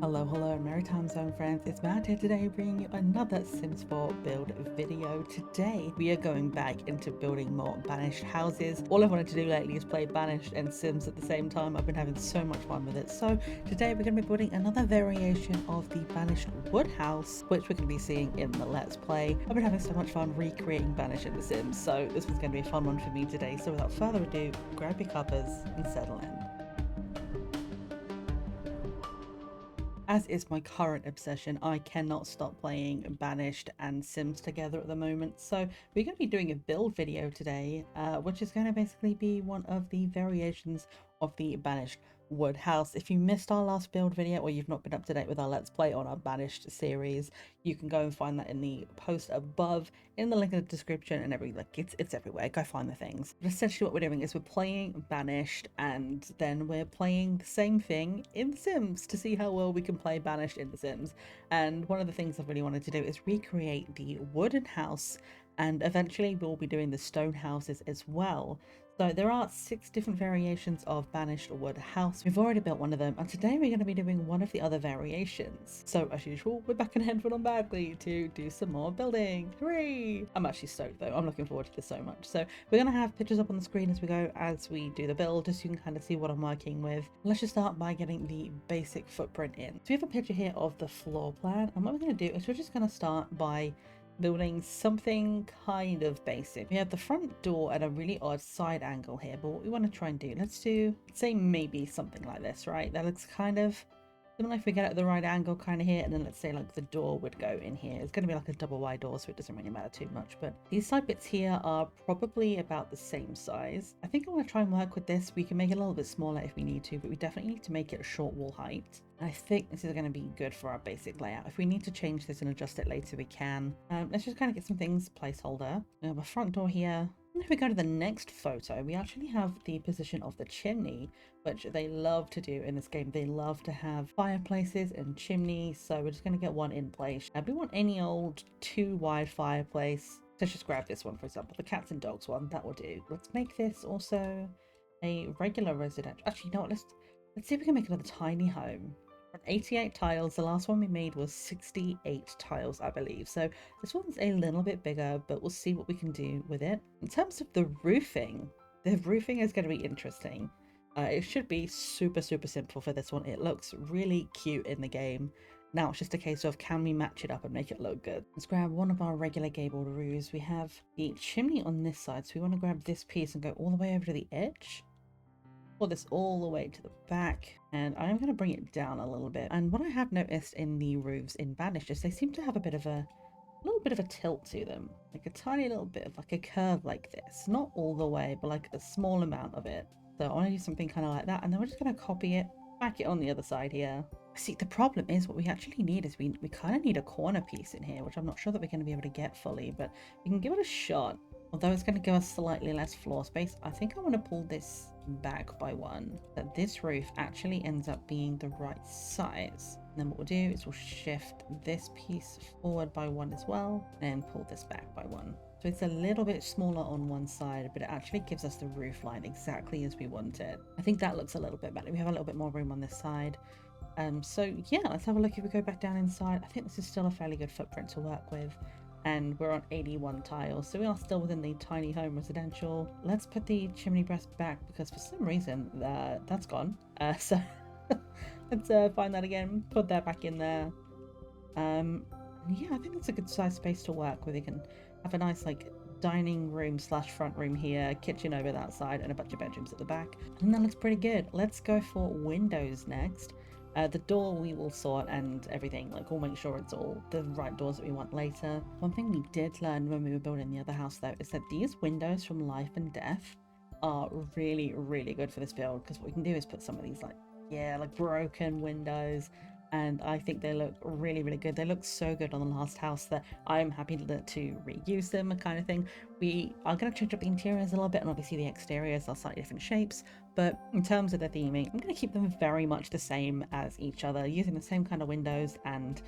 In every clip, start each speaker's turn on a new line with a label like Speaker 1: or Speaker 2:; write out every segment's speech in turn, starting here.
Speaker 1: Hello, Maritime Zone friends, it's Matt here today bringing you another Sims 4 build video. Today we are going back into building more Banished houses. All I've wanted to do lately is play Banished and Sims at the same time. I've been having so much fun with it. So today we're going to be building another variation of the Banished wood house, which we're going to be seeing in the Let's Play. I've been having so much fun recreating Banished in the Sims, so this one's going to be a fun one for me today. So without further ado, grab your covers and settle in. As is my current obsession, I cannot stop playing Banished and Sims together at the moment. So we're going to be doing a build video today, which is going to basically be one of the variations of the Banished wood house. If you missed our last build video or you've not been up to date with our Let's Play on our Banished series, you can go and find that in the post above, in the link in the description, and it's everywhere. Go find the things. But essentially what we're doing is we're playing Banished and then we're playing the same thing in The Sims to see how well we can play Banished in The Sims. And one of the things I've really wanted to do is recreate the wooden house, and eventually we'll be doing the stone houses as well. So there are 6 different variations of Banished wood house. We've already built one of them, and today we're going to be doing one of the other variations. So as usual, we're back in Henford on Bagley to do some more building. Hooray! I'm actually stoked though. I'm looking forward to this so much. So we're going to have pictures up on the screen as we go, as we do the build, just so you can kind of see what I'm working with. Let's just start by getting the basic footprint in. So we have a picture here of the floor plan, and what we're going to do is we're just going to start by building something kind of basic. We have the front door at a really odd side angle here, but what we want to try and do, let's say maybe something like this, right? That looks kind of similar if we get it at the right angle kind of here, and then let's say like the door would go in here. It's going to be like a double wide door, so it doesn't really matter too much, but these side bits here are probably about the same size. I think I want to try and work with this. We can make it a little bit smaller if we need to, but we definitely need to make it a short wall height. I think this is going to be good for our basic layout. If we need to change this and adjust it later, we can. Let's just kind of get some things placeholder. We have a front door here. And if we go to the next photo, we actually have the position of the chimney, which they love to do in this game. They love to have fireplaces and chimneys, so we're just going to get one in place. We want any old 2 wide fireplace. Let's just grab this one, for example, the cats and dogs one. That will do. Let's make this also a regular residential. Actually, you know what? Let's see if we can make another tiny home. 88 tiles. The last one we made was 68 tiles, I believe. So this one's a little bit bigger, but we'll see what we can do with it. In terms of the roofing is going to be interesting. It should be super simple for this one. It looks really cute in the game. Now it's just a case of, can we match it up and make it look good? Let's grab one of our regular gabled roofs. We have the chimney on this side, so we want to grab this piece and go all the way over to the edge. Pull this all the way to the back, and I'm going to bring it down a little bit. And what I have noticed in the roofs in Banished is they seem to have a little bit of a tilt to them, like a tiny little bit of like a curve like this, not all the way, but like a small amount of it. So I want to do something kind of like that, and then we're just going to copy it, back it on the other side here. See, the problem is what we actually need is we kind of need a corner piece in here, which I'm not sure that we're going to be able to get fully, but we can give it a shot. Although it's going to give us slightly less floor space, I think I want to pull this back by 1. That this roof actually ends up being the right size. And then what we'll do is we'll shift this piece forward by 1 as well, and pull this back by 1. So it's a little bit smaller on one side, but it actually gives us the roof line exactly as we want it. I think that looks a little bit better. We have a little bit more room on this side. So yeah, let's have a look if we go back down inside. I think this is still a fairly good footprint to work with. And we're on 81 tiles, so we are still within the tiny home residential. Let's put the chimney breast back, because for some reason that's gone. So let's find that again, put that back in there. Yeah, I think that's a good size space to work with. You can have a nice like dining room / front room here, kitchen over that side, and a bunch of bedrooms at the back. And that looks pretty good. Let's go for windows next. The door we will sort and everything, like we'll make sure it's all the right doors that we want later. One thing we did learn when we were building the other house though is that these windows from Life and Death are really good for this build, because what we can do is put some of these like broken windows, and I think they look really good. They look so good on the last house that I'm happy to reuse them, kind of thing. We are going to change up the interiors a little bit, and obviously the exteriors are slightly different shapes, but in terms of the theming, I'm going to keep them very much the same as each other, using the same kind of windows and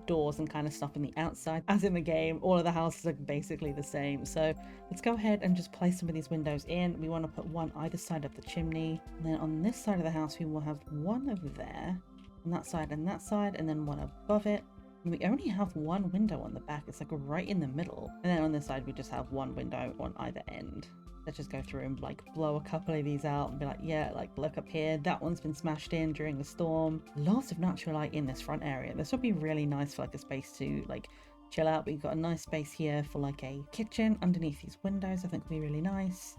Speaker 1: doors and kind of stuff on the outside. As in the game, all of the houses are basically the same. So let's go ahead and just place some of these windows in. We want to put one either side of the chimney, and then on this side of the house we will have one over there, on that side and that side, and then one above it. And we only have one window on the back. It's like right in the middle. And then on this side, we just have one window on either end. Let's just go through and like blow a couple of these out and be like, yeah, like look up here. That one's been smashed in during the storm. Lots of natural light in this front area. This would be really nice for like a space to like chill out. We've got a nice space here for like a kitchen underneath these windows. I think would be really nice.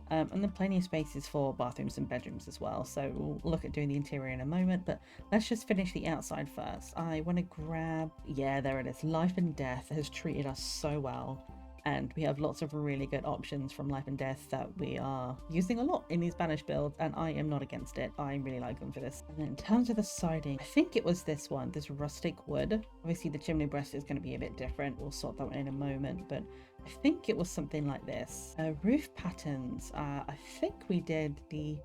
Speaker 1: And then plenty of spaces for bathrooms and bedrooms as well. So we'll look at doing the interior in a moment, but let's just finish the outside first. I want to grab, yeah, there it is. Life and Death has treated us so well. And we have lots of really good options from Life and Death that we are using a lot in these Banished builds, and I am not against it. I really like them for this. And then in terms of the siding, I think it was this one, this rustic wood. Obviously the chimney breast is going to be a bit different. We'll sort that one in a moment, but I think it was something like this. Roof patterns, I think we did the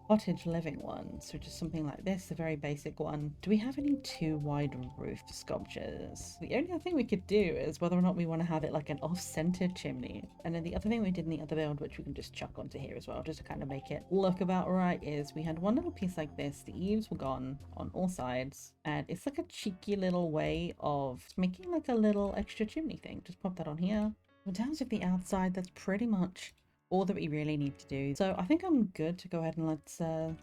Speaker 1: cottage living ones, which is something like this, a very basic one. Do we have any too wide roof sculptures? The only other thing we could do is whether or not we want to have it like an off-centered chimney. And then the other thing we did in the other build, which we can just chuck onto here as well, just to kind of make it look about right, is we had one little piece like this. The eaves were gone on all sides, and it's like a cheeky little way of making like a little extra chimney thing. Just pop that on here. In terms of the outside, that's pretty much all that we really need to do. So I think I'm good to go ahead and let's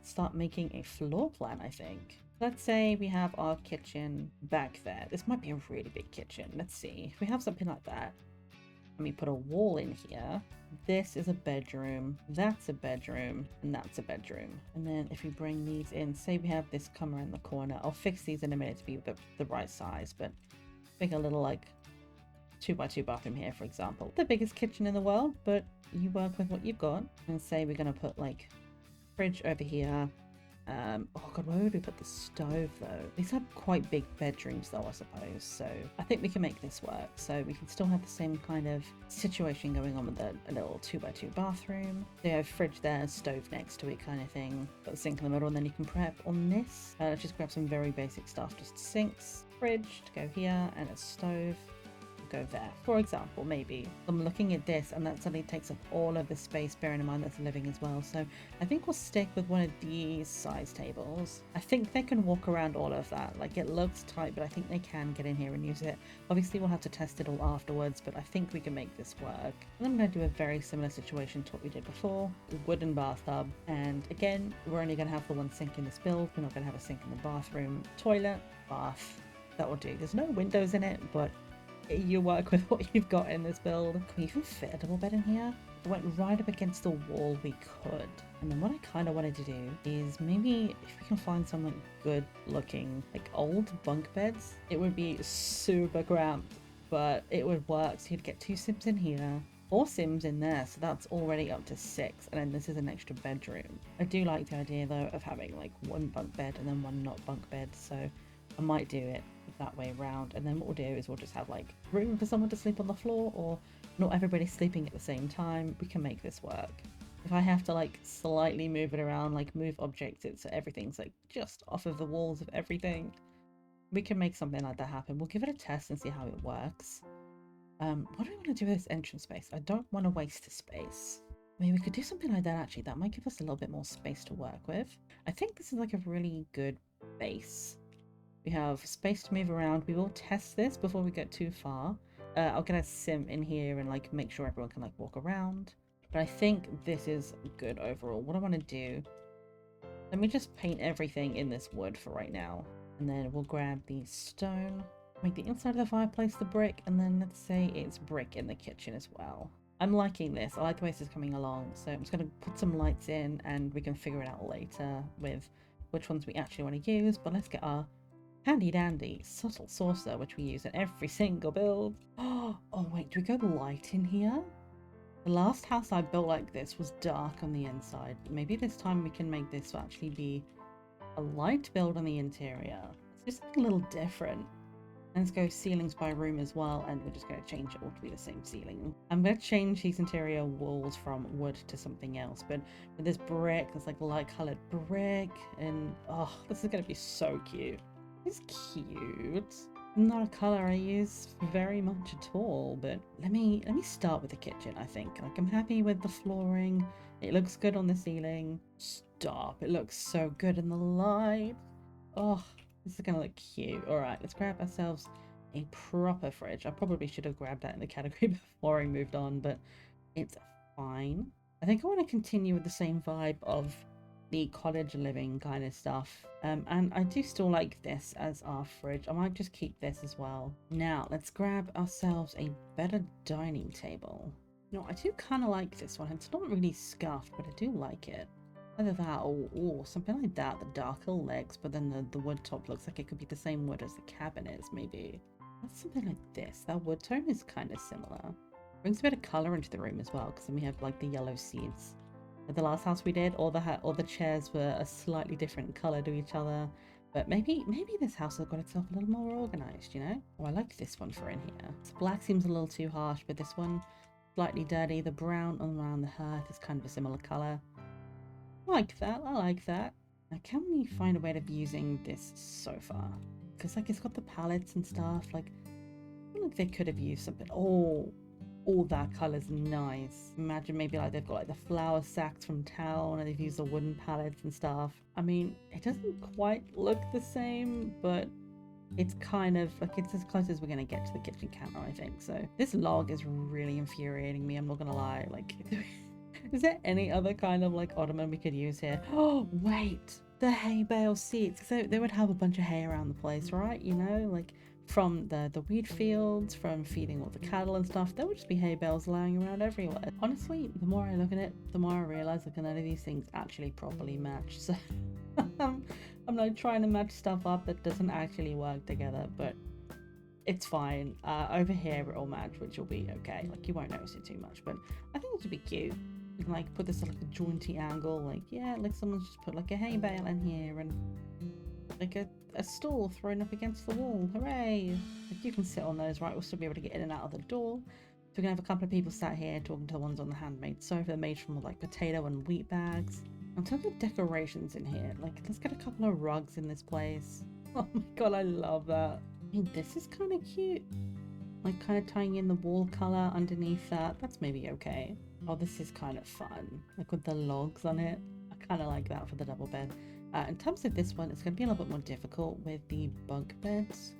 Speaker 1: start making a floor plan, I think. Let's say we have our kitchen back there. This might be a really big kitchen. Let's see. If we have something like that, let me put a wall in here. This is a bedroom, that's a bedroom, and that's a bedroom. And then if we bring these in, say we have this come around the corner. I'll fix these in a minute to be the right size, but make a little like 2x2 bathroom here, for example. The biggest kitchen in the world, but you work with what you've got. And say we're gonna put like fridge over here. Oh god, where would we put the stove though? These are quite big bedrooms though, I suppose. So I think we can make this work. So we can still have the same kind of situation going on with a little 2x2 bathroom. They have fridge there, stove next to it kind of thing. Got the sink in the middle, and then you can prep on this. Let's just grab some very basic stuff. Just sinks, fridge to go here, and a stove go there, for example. Maybe I'm looking at this and that suddenly takes up all of the space, bearing in mind that's living as well. So I think we'll stick with one of these size tables. I think they can walk around all of that. Like, it looks tight, but I think they can get in here and use it. Obviously we'll have to test it all afterwards, but I think we can make this work. And I'm going to do a very similar situation to what we did before, the wooden bathtub. And again, we're only going to have the one sink in this build. We're not going to have a sink in the bathroom. Toilet, bath, that will do. There's no windows in it, but you work with what you've got in this build. Can we even fit a double bed in here? If it went right up against the wall, we could. And then what I kind of wanted to do is maybe if we can find some like good looking like old bunk beds, it would be super cramped, but it would work. So you'd get 2 Sims in here, 4 Sims in there, so that's already up to 6, and then this is an extra bedroom. I do like the idea though of having like 1 bunk bed and then 1 not bunk bed, so I might do it that way around. And then what we'll do is we'll just have like room for someone to sleep on the floor, or not everybody sleeping at the same time. We can make this work. If I have to like slightly move it around, like move objects so everything's like just off of the walls of everything, we can make something like that happen. We'll give it a test and see how it works. What do we want to do with this entrance space? I don't want to waste space. I mean, we could do something like that actually. That might give us a little bit more space to work with. I think this is like a really good base. We have space to move around. We will test this before we get too far. I'll get a sim in here and like make sure everyone can like walk around. But I think this is good overall. What I want to do, let me just paint everything in this wood for right now. And then we'll grab the stone, make the inside of the fireplace the brick, and then let's say it's brick in the kitchen as well. I'm liking this. I like the way this is coming along. So I'm just going to put some lights in and we can figure it out later with which ones we actually want to use. But let's get our handy dandy subtle saucer, which we use in every single build. Oh wait, do we go light in here? The last house I built like this was dark on the inside. Maybe this time we can make this actually be a light build on the interior. It's just a little different. And let's go ceilings by room as well, and we're just going to change it all to be the same ceiling. I'm going to change these interior walls from wood to something else, but with this brick, this like light coloured brick, and oh, this is going to be so cute. It's cute. Not a color I use very much at all, but let me start with the kitchen. I think like I'm happy with the flooring. It looks good on the ceiling. Stop, it looks so good in the light. Oh, this is gonna look cute. All right, let's grab ourselves a proper fridge. I probably should have grabbed that in the category before I moved on, but it's fine. I think I want to continue with the same vibe of the cottage living kind of stuff. And I do still like this as our fridge. I might just keep this as well. Now, let's grab ourselves a better dining table. You know, I do kind of like this one. It's not really scuffed, but I do like it. Either that or something like that, the darker legs, but then the wood top looks like it could be the same wood as the cabinet is, maybe. That's something like this. That wood tone is kind of similar. Brings a bit of color into the room as well, because then we have like the yellow seats. At the last house we did, all the chairs were a slightly different color to each other. But maybe this house has got itself a little more organized, you know? Oh, I like this one for in here. So black seems a little too harsh, but this one, slightly dirty. The brown around the hearth is kind of a similar color. I like that. I like that. Now, can we find a way of using this sofa? Because like it's got the pallets and stuff. Like, I feel like they could have used something. Oh, all that color's nice. Imagine maybe like they've got like the flour sacks from town and they've used the wooden pallets and stuff. I mean, it doesn't quite look the same, but it's kind of like it's as close as we're gonna get to the kitchen counter, I think. So this log is really infuriating me. I'm not gonna lie. Like, is there any other kind of like ottoman we could use here? Oh wait, the hay bale seats. So they would have a bunch of hay around the place, right? You know, like from the wheat fields, from feeding all the cattle and stuff. There would just be hay bales lying around everywhere. Honestly, the more I look at it, the more I realize like none of these things actually properly match. So I'm like trying to match stuff up that doesn't actually work together, but it's fine. Over here it'll match, which will be okay. Like you won't notice it too much, but I think it would be cute. You can like put this at like a jaunty angle, like yeah, like someone's just put like a hay bale in here and like a stool thrown up against the wall. Hooray! Like you can sit on those, right? We'll still be able to get in and out of the door. So we're gonna have a couple of people sat here talking to the ones on the handmade sofa. They're made from like potato and wheat bags. In terms of decorations in here, like let's get a couple of rugs in this place. Oh my god, I love that. I mean, this is kind of cute. Like kind of tying in the wall color underneath that. That's maybe okay. Oh, this is kind of fun. Like with the logs on it. I kind of like that for the double bed. In terms of this one, it's going to be a little bit more difficult with the bunk beds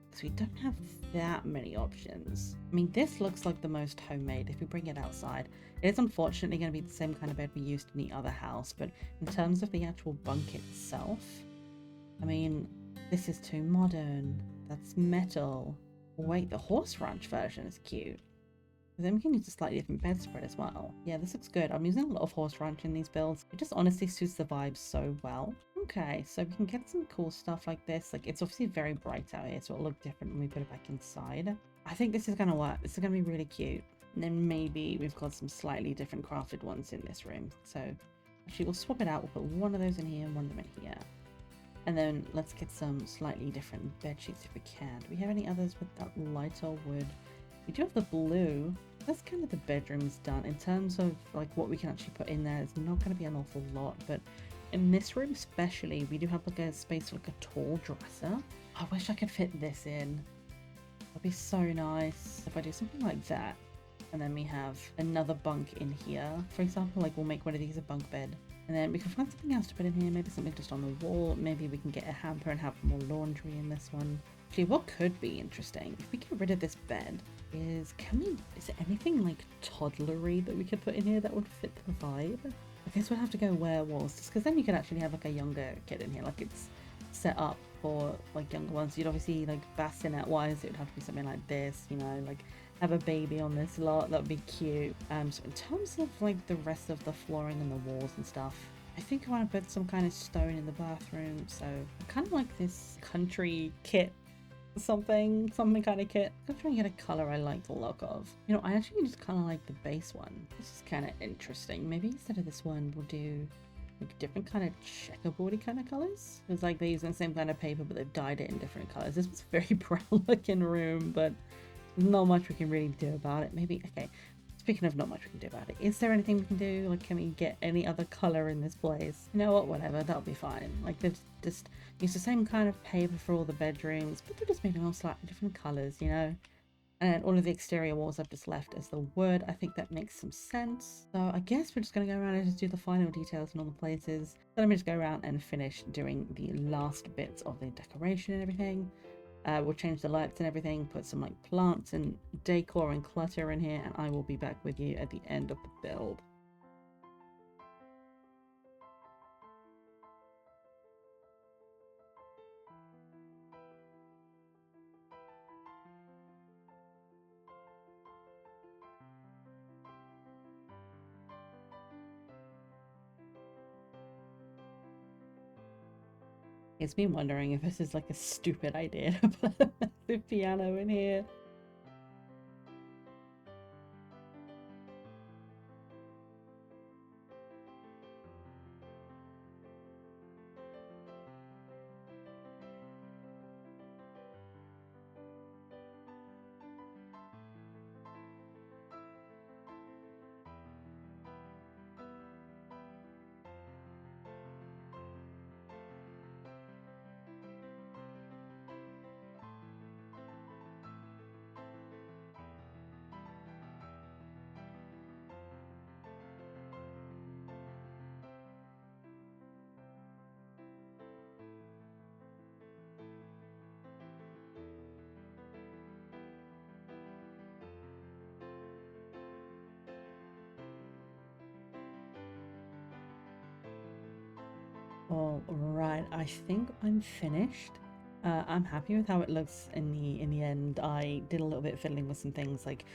Speaker 1: because we don't have that many options. I mean, this looks like the most homemade if we bring it outside. It is unfortunately going to be the same kind of bed we used in the other house, but in terms of the actual bunk itself, I mean, this is too modern. That's metal. Wait, the horse ranch version is cute. Then we can use a slightly different bedspread as well. Yeah, this looks good. I'm using a lot of horse ranch in these builds. It just honestly suits the vibe so well. Okay, so we can get some cool stuff like this. Like, it's obviously very bright out here, so it'll look different when we put it back inside. I think this is going to work. This is going to be really cute. And then maybe we've got some slightly different crafted ones in this room. So actually, we'll swap it out. We'll put one of those in here and one of them in here. And then let's get some slightly different bed sheets if we can. Do we have any others with that lighter wood? We do have the blue. That's kind of the bedrooms done. In terms of like what we can actually put in there, it's not going to be an awful lot, but in this room especially, we do have like a space for like a tall dresser. I wish I could fit this in. That'd be so nice if I do something like that. And then we have another bunk in here. For example, like we'll make one of these a bunk bed. And then we can find something else to put in here, maybe something just on the wall. Maybe we can get a hamper and have more laundry in this one. Actually, what could be interesting, if we get rid of this bed, is there anything like toddlery that we could put in here that would fit the vibe? I guess we'll have to go werewolves, just because then you could actually have like a younger kid in here, like it's set up for like younger ones. You'd obviously like bassinet wise, it would have to be something like this, you know, like have a baby on this lot. That would be cute. So in terms of like the rest of the flooring and the walls and stuff, I think I want to put some kind of stone in the bathroom. So I kind of like this country kit, something kind of kit. I'm trying to get a color I like the look of. You know, I actually just kind of like the base one. This is kind of interesting. Maybe instead of this one, we'll do like different kind of checkerboardy kind of colors. It's like they're using the same kind of paper, but they've dyed it in different colors. This was a very brown looking room, but not much we can really do about it. Maybe, okay, speaking of not much we can do about it, is there anything we can do? Like, can we get any other color in this place? You know what, whatever, that'll be fine. Like, they've just used the same kind of paper for all the bedrooms, but they're just making them slightly different colors, you know? And all of the exterior walls I've just left as the wood. I think that makes some sense. So I guess we're just going to go around and just do the final details in all the places. So let me just go around and finish doing the last bits of the decoration and everything. We'll change the lights and everything, put some like plants and decor and clutter in here, and I will be back with you at the end of the build. It's been wondering if this is like a stupid idea to put a massive piano in here. All right, I think I'm finished. I'm happy with how it looks in the end. I did a little bit of fiddling with some things, like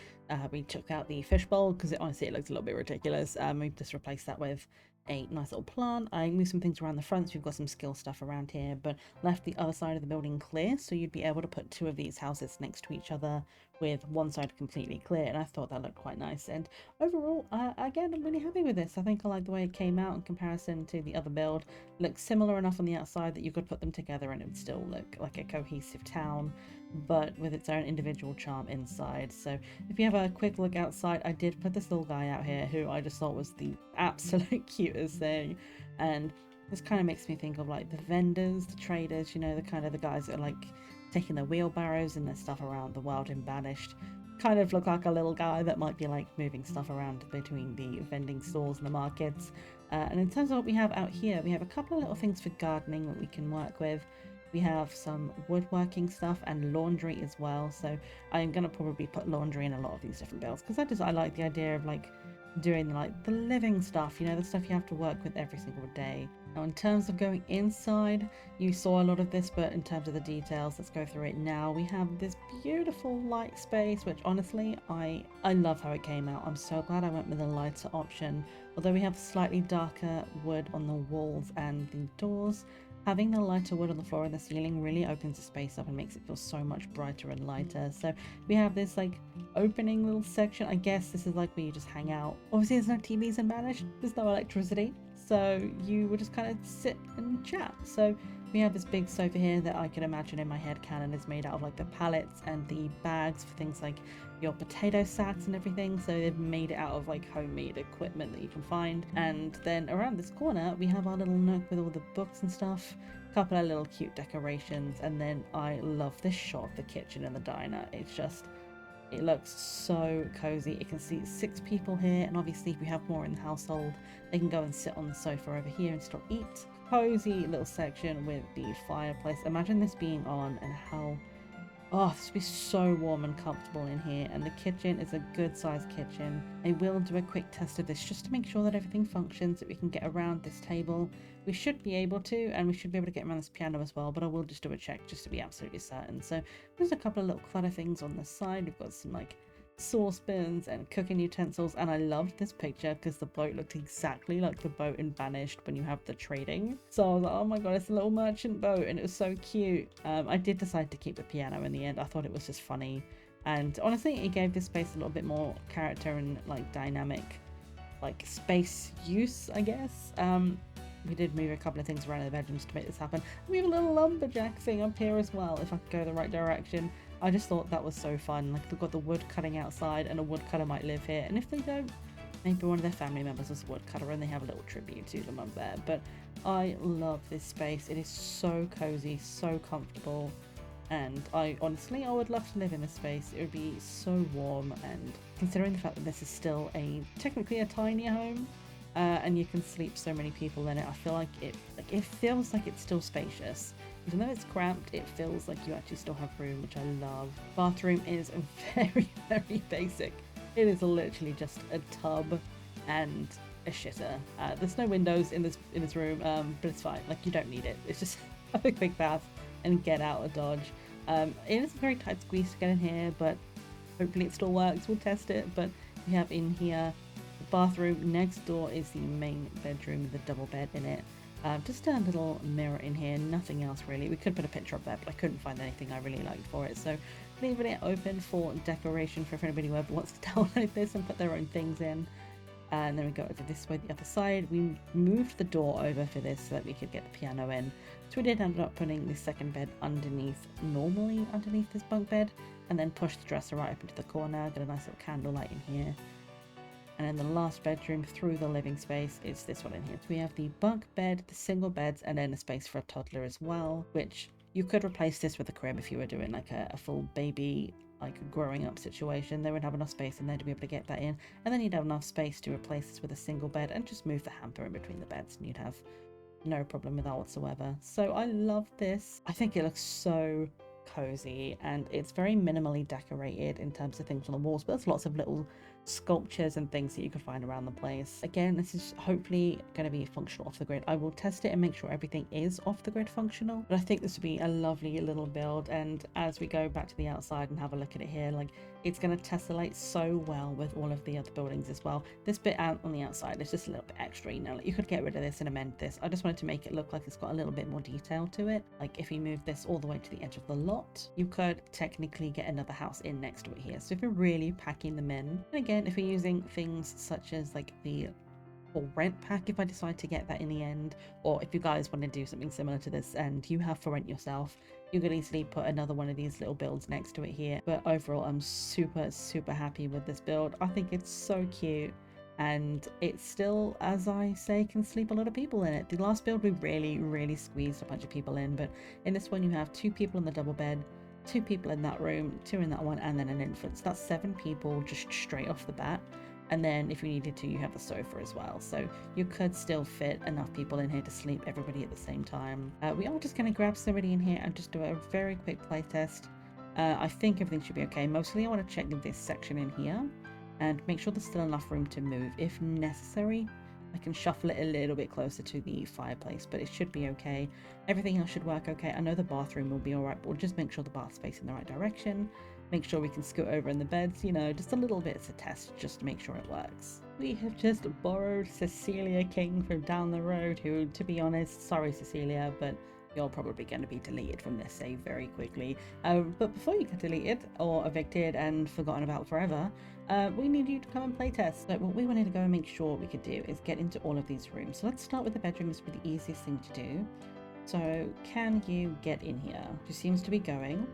Speaker 1: we took out the fishbowl because honestly it looks a little bit ridiculous. We've just replaced that with a nice little plant. I moved some things around the front, so we've got some skill stuff around here, but left the other side of the building clear, so you'd be able to put two of these houses next to each other with one side completely clear, and I thought that looked quite nice. And overall, again, I'm really happy with this. I think I like the way it came out in comparison to the other build. Looks similar enough on the outside that you could put them together and it would still look like a cohesive town, but with its own individual charm inside. So if you have a quick look outside, I did put this little guy out here who I just thought was the absolute cutest thing, and this kind of makes me think of like the vendors, the traders, you know, the kind of the guys that are like taking their wheelbarrows and their stuff around the world in Banished. Kind of look like a little guy that might be like moving stuff around between the vending stores and the markets. And in terms of what we have out here, we have a couple of little things for gardening that we can work with. We have some woodworking stuff and laundry as well. So I'm going to probably put laundry in a lot of these different builds because I like the idea of like doing like the living stuff, you know, the stuff you have to work with every single day. Now in terms of going inside, you saw a lot of this, but in terms of the details, let's go through it now. We have this beautiful light space, which honestly I love how it came out. I'm so glad I went with a lighter option. Although we have slightly darker wood on the walls and the doors, having the lighter wood on the floor and the ceiling really opens the space up and makes it feel so much brighter and lighter. So we have this like opening little section. I guess this is like where you just hang out. Obviously there's no TVs in Banished, there's no electricity, so you would just kind of sit and chat. So we have this big sofa here that I can imagine in my head canon is made out of like the pallets and the bags for things like your potato sacks and everything. So they've made it out of like homemade equipment that you can find. And then around this corner we have our little nook with all the books and stuff, a couple of little cute decorations, and then I love this shot of the kitchen and the diner. It's just, it looks so cozy. It can seat 6 people here, and obviously if we have more in the household, they can go and sit on the sofa over here and still eat. Cozy little section with the fireplace. Imagine this being on and how, oh, this would be so warm and comfortable in here. And the kitchen is a good sized kitchen. I will do a quick test of this just to make sure that everything functions, that we can get around this table. We should be able to, and we should be able to get around this piano as well, but I will just do a check just to be absolutely certain. So there's a couple of little clutter things on the side. We've got some like saucepans and cooking utensils, and I loved this picture because the boat looked exactly like the boat in Banished when you have the trading. So I was like, oh my god, it's a little merchant boat, and it was so cute. I did decide to keep the piano in the end. I thought it was just funny, and honestly it gave this space a little bit more character and like dynamic like space use, I guess. We did move a couple of things around in the bedrooms to make this happen. We have a little lumberjack thing up here as well, if I could go the right direction. I just thought that was so fun. Like, they've got the wood cutting outside, and a woodcutter might live here. And if they don't, maybe one of their family members is a woodcutter and they have a little tribute to them up there. But I love this space. It is so cozy, so comfortable. And I would love to live in this space. It would be so warm, and considering the fact that this is still technically a tiny home, and you can sleep so many people in it, I feel like it feels like it's still spacious. Even though it's cramped, it feels like you actually still have room, which I love. Bathroom is very, very basic. It is literally just a tub and a shitter. There's no windows in this room, but it's fine. Like, you don't need it. It's just have a quick bath and get out of Dodge. It is a very tight squeeze to get in here, but hopefully it still works. We'll test it. But we have in here the bathroom. Next door is the main bedroom with a double bed in it. Just a little mirror in here, nothing else really. We could put a picture up there, but I couldn't find anything I really liked for it. So leaving it open for decoration for if anybody who ever wants to download this and put their own things in. And then we go over this way, the other side. We moved the door over for this so that we could get the piano in. So we did end up putting the second bed normally underneath this bunk bed, and then push the dresser right up into the corner, get a nice little candlelight in here. And then the last bedroom through the living space is this one in here. So we have the bunk bed, the single beds, and then a space for a toddler as well, which you could replace this with a crib if you were doing like a full baby, like growing up situation. They would have enough space in there to be able to get that in, and then you'd have enough space to replace this with a single bed and just move the hamper in between the beds, and you'd have no problem with that whatsoever. So I love this. I think it looks so cozy, and it's very minimally decorated in terms of things on the walls, but there's lots of little sculptures and things that you can find around the place. Again, this is hopefully going to be functional off the grid. I will test it and make sure everything is off the grid functional, but I think this would be a lovely little build. And as we go back to the outside and have a look at it here, like, it's going to tessellate so well with all of the other buildings as well. This bit out on the outside is just a little bit extra, you know, like you could get rid of this and amend this. I just wanted to make it look like it's got a little bit more detail to it. Like, if you move this all the way to the edge of the lot, you could technically get another house in next to it here. So if you're really packing them in, and again, if you're using things such as like the for rent pack, if I decide to get that in the end, or if you guys want to do something similar to this and you have for rent yourself, you could easily put another one of these little builds next to it here. But overall, I'm super happy with this build. I think it's so cute, and it still, as I say, can sleep a lot of people in it. The last build we really squeezed a bunch of people in, but in this one you have 2 people in the double bed, 2 people in that room, 2 in that one, and then an infant. So that's 7 people just straight off the bat. And then if you needed to, you have the sofa as well. So you could still fit enough people in here to sleep everybody at the same time. We are just going to grab somebody in here and just do a very quick play test. I think everything should be okay. Mostly I want to check this section in here and make sure there's still enough room to move. If necessary, I can shuffle it a little bit closer to the fireplace, but it should be okay. Everything else should work okay. I know the bathroom will be alright, but we'll just make sure the bath's facing the right direction. Make sure we can scoot over in the beds, you know, just a little bit as a test, just to make sure it works. We have just borrowed Cecilia King from down the road, who, to be honest, sorry Cecilia, but you're probably going to be deleted from this save very quickly. But before you get deleted or evicted and forgotten about forever, we need you to come and playtest. So what we wanted to go and make sure we could do is get into all of these rooms. So let's start with the bedroom. This would be the easiest thing to do. So can you get in here? She seems to be going.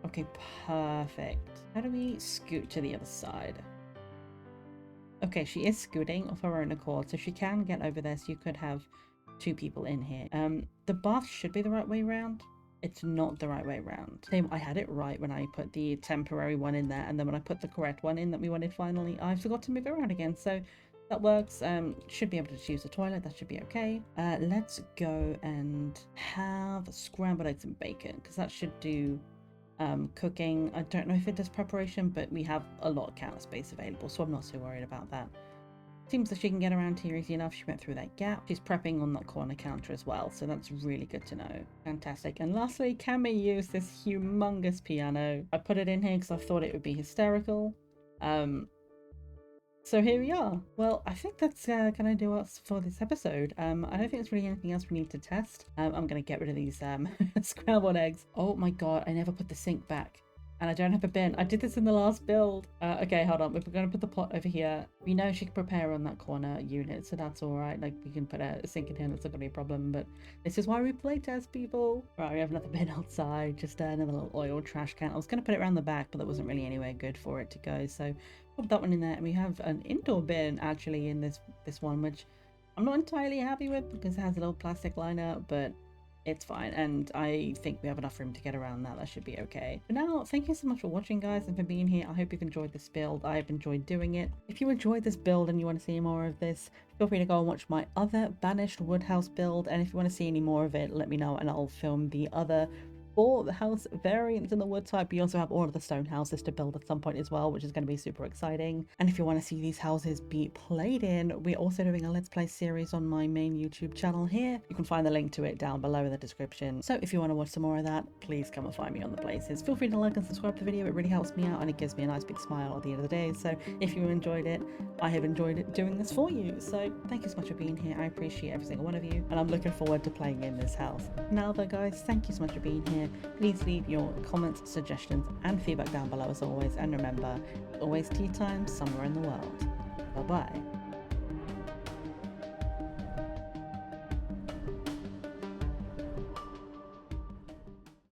Speaker 1: Okay, perfect. How do we scoot to the other side? Okay, she is scooting of her own accord, so she can get over there, so you could have 2 people in here. The bath should be the right way around. It's not the right way around. I had it right when I put the temporary one in there, and then when I put the correct one in that we wanted finally, I forgot to move it around again. So that works. Should be able to choose the toilet. That should be okay. Let's go and have scrambled eggs and bacon, because that should do cooking. I don't know if it does preparation, but we have a lot of counter space available, so I'm not so worried about that. Seems that she can get around here easy enough. She went through that gap. She's prepping on that corner counter as well, so that's really good to know. Fantastic. And lastly, can we use this humongous piano? I put it in here because I thought it would be hysterical. So here we are. Well, I think that's gonna do us for this episode. I don't think there's really anything else we need to test. I'm gonna get rid of these scrambled eggs. Oh my god, I never put the sink back. And I don't have a bin. I did this in the last build. Okay, hold on. We're going to put the pot over here. We know she can prepare on that corner unit, so that's all right. Like, we can put a sink in here. That's not going to be a problem. But this is why we play test, people. Right, we have another bin outside. Just another little oil trash can. I was going to put it around the back, but there wasn't really anywhere good for it to go. So pop that one in there. And we have an indoor bin, actually, in this one, which I'm not entirely happy with because it has a little plastic liner, but It's fine, and I think we have enough room to get around that. That should be okay. But now, thank you so much for watching, guys, and for being here. I hope you've enjoyed this build. I've enjoyed doing it. If you enjoyed this build and you want to see more of this, feel free to go and watch my other Banished Woodhouse build, and if you want to see any more of it, let me know and I'll film the other 4 house variants in the wood type. We also have all of the stone houses to build at some point as well, which is going to be super exciting. And if you want to see these houses be played in, we're also doing a Let's Play series on my main YouTube channel here. You can find the link to it down below in the description. So if you want to watch some more of that, please come and find me on the places. Feel free to like and subscribe to the video. It really helps me out and it gives me a nice big smile at the end of the day. So if you enjoyed it, I have enjoyed it doing this for you. So thank you so much for being here. I appreciate every single one of you, and I'm looking forward to playing in this house. Now though, guys, thank you so much for being here. Please leave your comments, suggestions, and feedback down below as always. And remember, always tea time somewhere in the world. Bye bye.